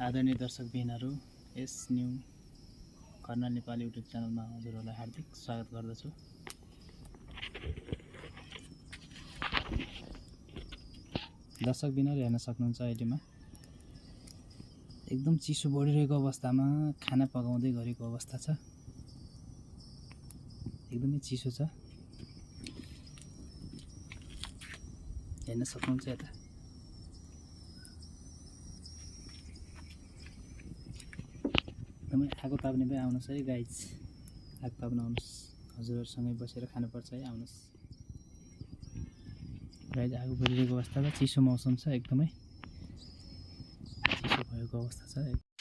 आदरणीय दर्शकबिनहरू, यस new colonel Nepali YouTube च्यानलमा हजुरहरूलाई हार्दिक स्वागत गर्दछु। दर्शकबिनहरू हेर्न सक्नुहुन्छ अहिलेमा एकदम चिसो बढिरहेको अवस्थामा खाना पकाउँदै गरेको अवस्था छ। एकदमै चिसो छ, हेर्न सक्नुहुन्छ यता। एकदमै आगो ताप्ने भए आउनुहोस् है गाइज, आगो ताप्न आउनुहोस्। हजुरहरूसँगै बसेर खानुपर्छ है, आउनुहोस् गाइज। आगो बलिरहेको अवस्था छ, चिसो मौसम छ, एकदमै चिसो भएको अवस्था छ।